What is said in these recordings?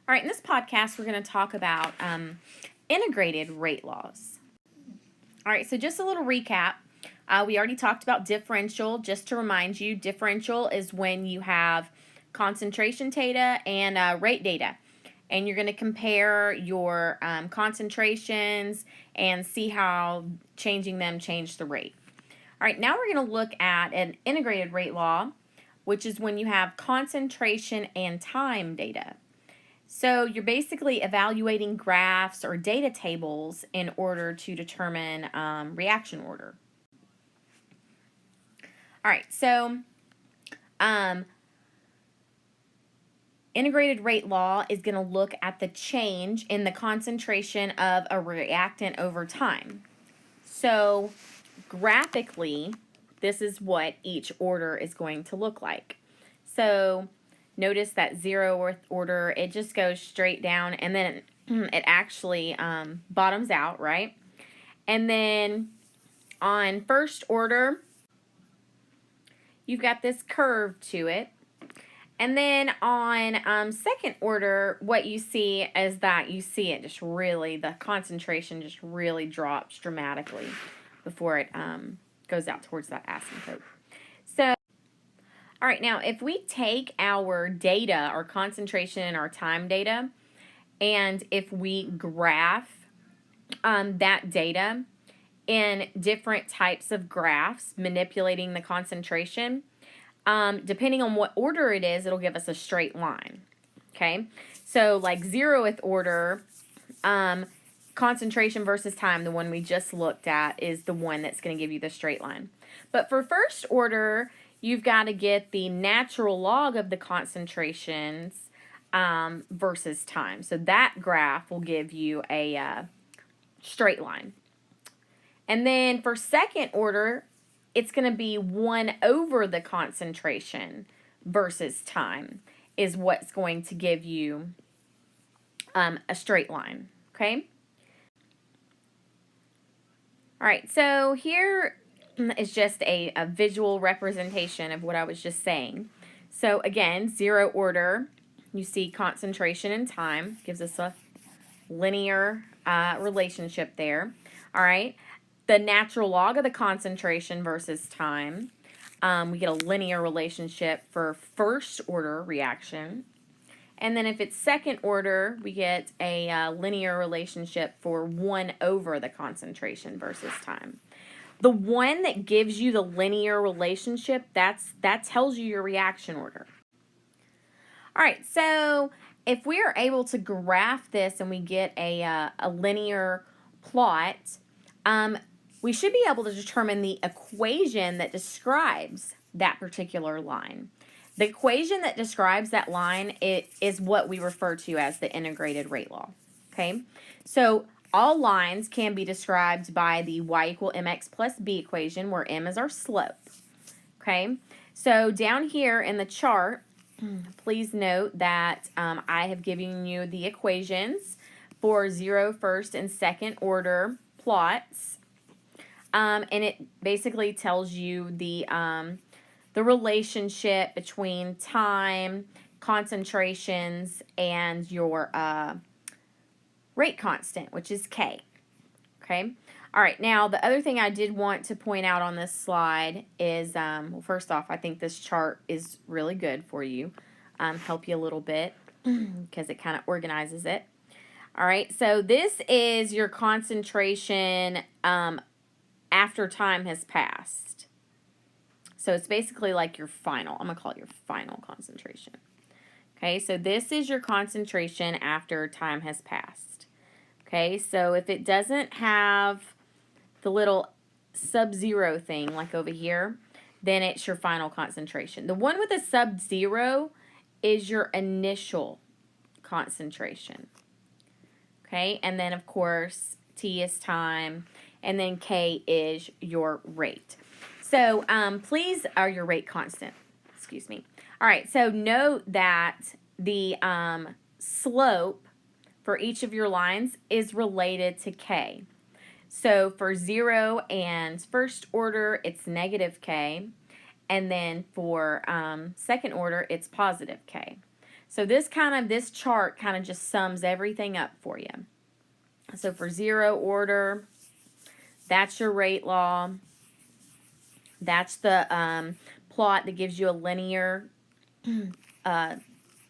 All right, in this podcast, we're going to talk about integrated rate laws. All right, so just a little recap. We already talked about differential. Just to remind you, differential is when you have concentration data and rate data. And you're going to compare your concentrations and see how changing them change the rate. All right, now we're going to look at an integrated rate law, which is when you have concentration and time data. So you're basically evaluating graphs or data tables in order to determine reaction order. All right, so integrated rate law is going to look at the change in the concentration of a reactant over time. So graphically, this is what each order is going to look like. So notice that 0th order, it just goes straight down, and then it actually bottoms out, right? And then on first order, you've got this curve to it. And then on second order, what you see is that you see it just really, the concentration just really drops dramatically before it goes out towards that asymptote. So, all right, now if we take our data, our concentration and our time data, and if we graph that data in different types of graphs, manipulating the concentration, depending on what order it is, it'll give us a straight line, okay? So like 0th order, concentration versus time, the one we just looked at, is the one that's going to give you the straight line. But for first order, you've got to get the natural log of the concentrations versus time. So that graph will give you a straight line. And then for second order, it's going to be 1 over the concentration versus time is what's going to give you a straight line, okay? All right, so here is just a visual representation of what I was just saying. So again, 0 order, you see concentration and time, gives us a linear relationship there. All right, the natural log of the concentration versus time, we get a linear relationship for first order reaction. And then if it's second order, we get a linear relationship for 1 over the concentration versus time. The one that gives you the linear relationship, that tells you your reaction order. All right, so if we are able to graph this and we get a linear plot, we should be able to determine the equation that describes that particular line. The equation that describes that line is what we refer to as the integrated rate law, okay? So all lines can be described by the y equal mx plus b equation, where m is our slope, okay? So down here in the chart, please note that I have given you the equations for 0, first, and second order plots, and it basically tells you the relationship between time, concentrations, and your rate constant, which is K. Okay? All right, now the other thing I did want to point out on this slide is, well, first off, I think this chart is really good for you, help you a little bit because it kind of organizes it. All right, so this is your concentration after time has passed. So it's basically like your final, I'm going to call it your final concentration. Okay, so this is your concentration after time has passed. Okay, so if it doesn't have the little sub-zero thing like over here, then it's your final concentration. The one with a sub-zero is your initial concentration. Okay, and then of course T is time, and then K is your rate. So please, or your rate constant, excuse me. All right, so note that the slope for each of your lines is related to K. So for 0 and first order, it's negative K. And then for second order, it's positive K. So this chart kind of just sums everything up for you. So for zero order, that's your rate law. That's the plot that gives you a linear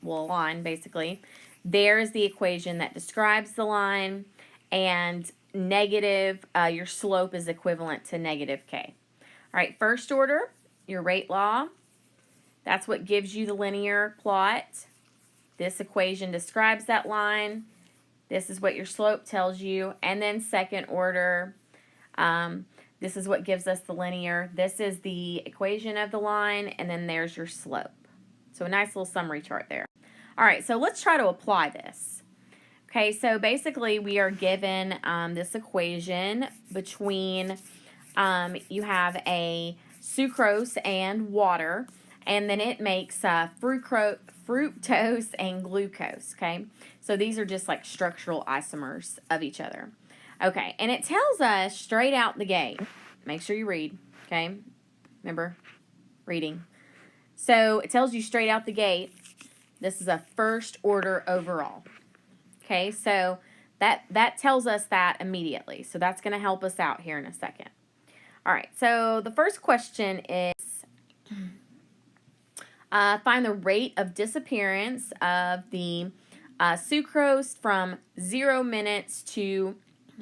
line, basically. There's the equation that describes the line, and negative, your slope is equivalent to negative k. All right, first order, your rate law. That's what gives you the linear plot. This equation describes that line. This is what your slope tells you. And then second order, this is what gives us the linear. This is the equation of the line, and then there's your slope. So a nice little summary chart there. All right, so let's try to apply this. Okay, so basically we are given this equation between, you have a sucrose and water, and then it makes fructose and glucose, okay? So these are just like structural isomers of each other. Okay, and it tells us straight out the gate. Make sure you read, okay? Remember, reading. So it tells you straight out the gate, this is a first order overall. Okay, so that tells us that immediately. So that's going to help us out here in a second. All right, so the first question is, find the rate of disappearance of the sucrose from 0 minutes to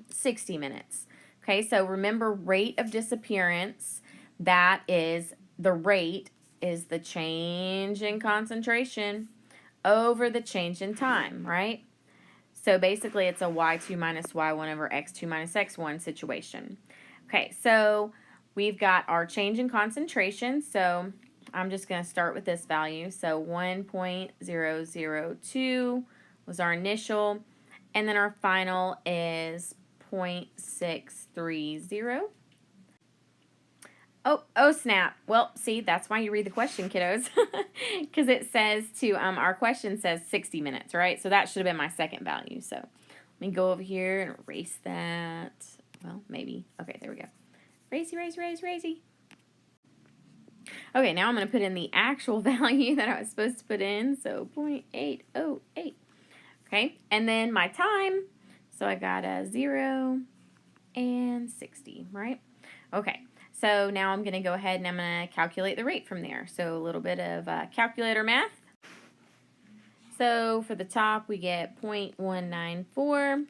60 minutes. Okay, so remember, rate of disappearance, that is, the rate is the change in concentration over the change in time, right? So basically it's a y2 minus y1 over x2 minus x1 situation. Okay, so we've got our change in concentration, so I'm just going to start with this value. So 1.002 was our initial, and then our final is 0.630. Oh snap. Well, see, that's why you read the question, kiddos. Because it says our question says 60 minutes, right? So that should have been my second value. So let me go over here and erase that. Well, maybe. Okay, there we go. Racy. Okay, now I'm going to put in the actual value that I was supposed to put in. So 0.808. Okay, and then my time. So I got a 0 and 60, right? Okay. So now I'm going to go ahead and I'm going to calculate the rate from there. So a little bit of calculator math. So for the top we get 0.194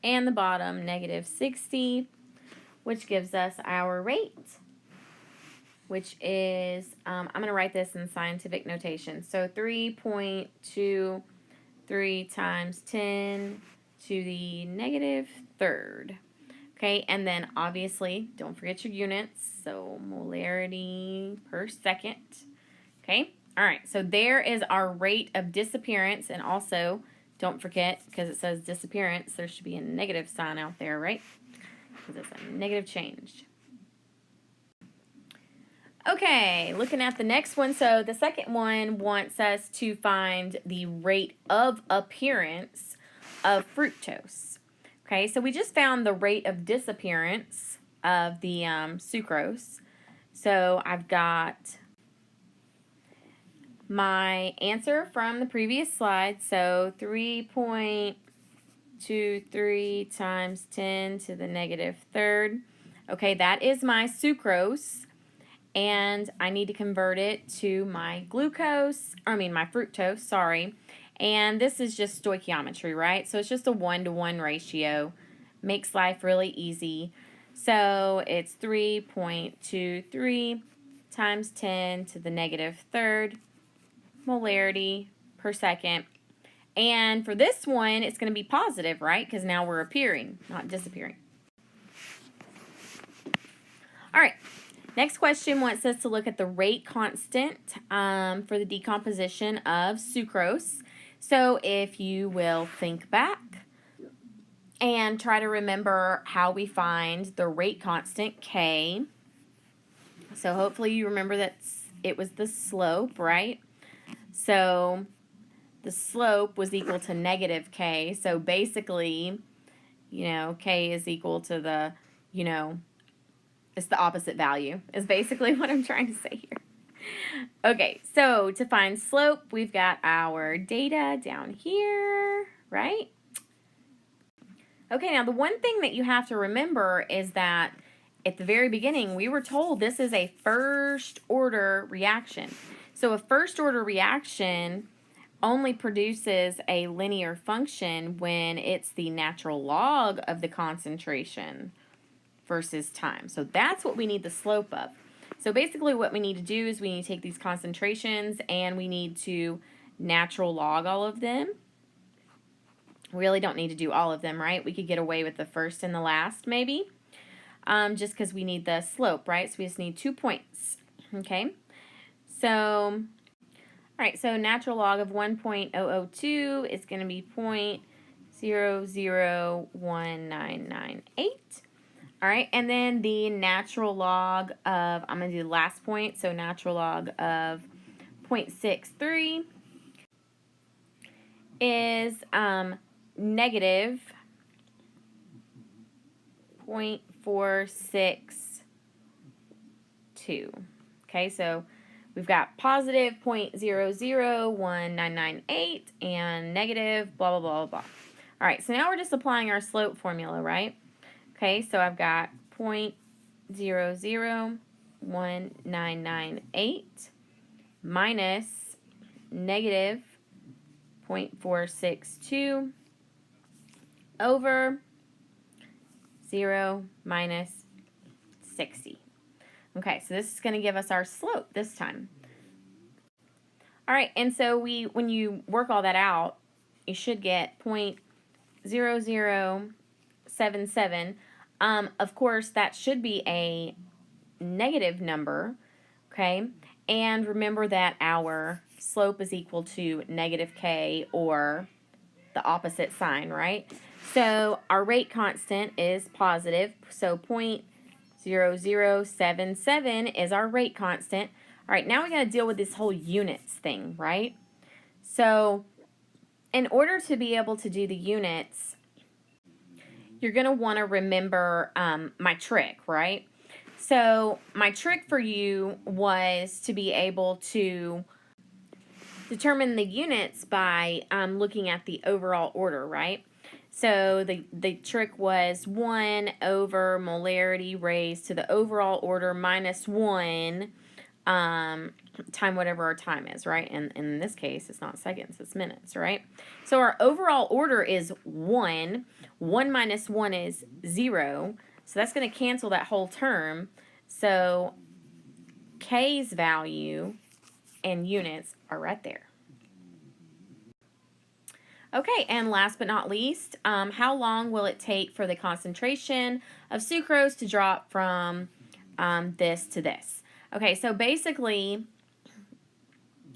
and the bottom negative 60, which gives us our rate, which is, I'm going to write this in scientific notation. So 3.23 times 10 to the negative third. Okay, and then obviously, don't forget your units, so molarity per second. Okay, all right, so there is our rate of disappearance, and also, don't forget, because it says disappearance, there should be a negative sign out there, right? Because it's a negative change. Okay, looking at the next one, so the second one wants us to find the rate of appearance of fructose. Okay, so we just found the rate of disappearance of the sucrose. So I've got my answer from the previous slide. So 3.23 times 10 to the negative third. Okay, that is my sucrose. And I need to convert it to my my fructose, sorry. And this is just stoichiometry, right? So it's just a 1-to-1 ratio. Makes life really easy. So it's 3.23 times 10 to the negative third molarity per second. And for this one, it's going to be positive, right? Because now we're appearing, not disappearing. All right. Next question wants us to look at the rate constant for the decomposition of sucrose. So if you will think back and try to remember how we find the rate constant K. So hopefully you remember that it was the slope, right? So the slope was equal to negative K. So basically, K is equal to the, it's the opposite value is basically what I'm trying to say here. Okay, so to find slope, we've got our data down here, right? Okay, now the one thing that you have to remember is that at the very beginning, we were told this is a first order reaction. So a first order reaction only produces a linear function when it's the natural log of the concentration versus time. So that's what we need the slope of. So basically what we need to do is we need to take these concentrations and we need to natural log all of them. We really don't need to do all of them, right? We could get away with the first and the last maybe, just because we need the slope, right? So we just need 2 points, okay? So, all right, so natural log of 1.002 is going to be 0.001998. All right, and then the natural log of, I'm going to do the last point, so natural log of 0.63 is negative 0.462. Okay, so we've got positive 0.001998 and negative blah, blah, blah, blah. All right, so now we're just applying our slope formula, right? Okay, so I've got 0.001998 minus negative 0.462 over 0 minus 60. Okay, so this is going to give us our slope this time. All right, and so when you work all that out, you should get 0.0077. Of course, that should be a negative number, okay? And remember that our slope is equal to negative k, or the opposite sign, right? So our rate constant is positive, so 0.0077 is our rate constant. All right, now we got to deal with this whole units thing, right? So in order to be able to do the units, you're going to want to remember my trick, right? So my trick for you was to be able to determine the units by looking at the overall order, right? So the trick was 1 over molarity raised to the overall order minus 1 time whatever our time is, right? And in this case, it's not seconds, it's minutes, right? So our overall order is 1. 1 minus 1 is 0. So that's going to cancel that whole term. So K's value and units are right there. Okay, and last but not least, how long will it take for the concentration of sucrose to drop from this to this? Okay, so basically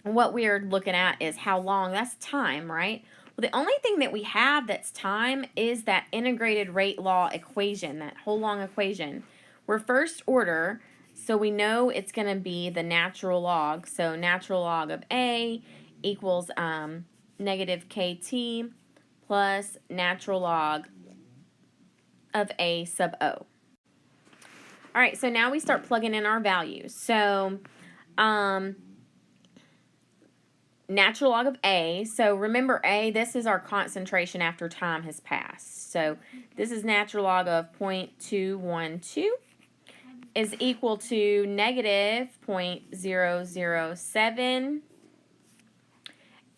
what we're looking at is how long. That's time, right? Well, the only thing that we have that's time is that integrated rate law equation, that whole long equation. We're first order, so we know it's going to be the natural log. So natural log of A equals negative KT plus natural log of A sub O. All right, so now we start plugging in our values. So natural log of A, so remember A, this is our concentration after time has passed. So this is natural log of 0.212 is equal to negative 0.007.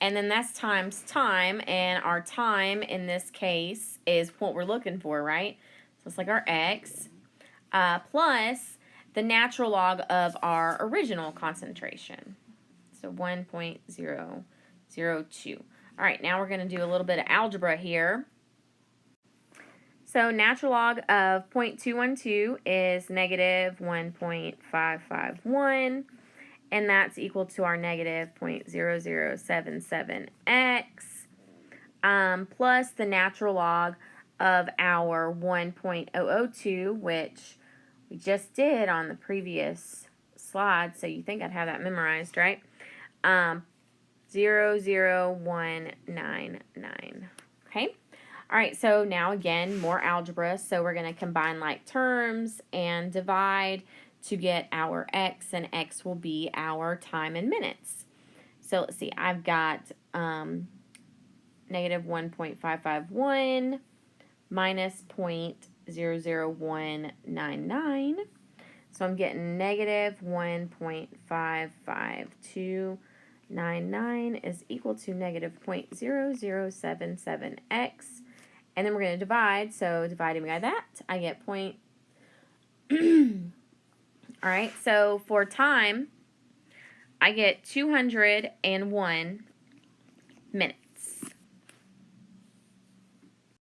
And then that's times time, and our time in this case is what we're looking for, right? So it's like our x plus the natural log of our original concentration. So 1.002. All right, now we're going to do a little bit of algebra here. So natural log of 0.212 is negative 1.551. And that's equal to our negative 0.0077x plus the natural log of our 1.002, which we just did on the previous slide, so you think I'd have that memorized, right? 0.00199. Okay? All right, so now again, more algebra. So we're going to combine like terms and divide. to get our x, and x will be our time in minutes. So let's see, I've got negative 1.551 minus 0.00199. So I'm getting negative 1.55299 is equal to negative 0.0077x. And then we're going to divide. So dividing by that, I get point. All right, so for time, I get 201 minutes.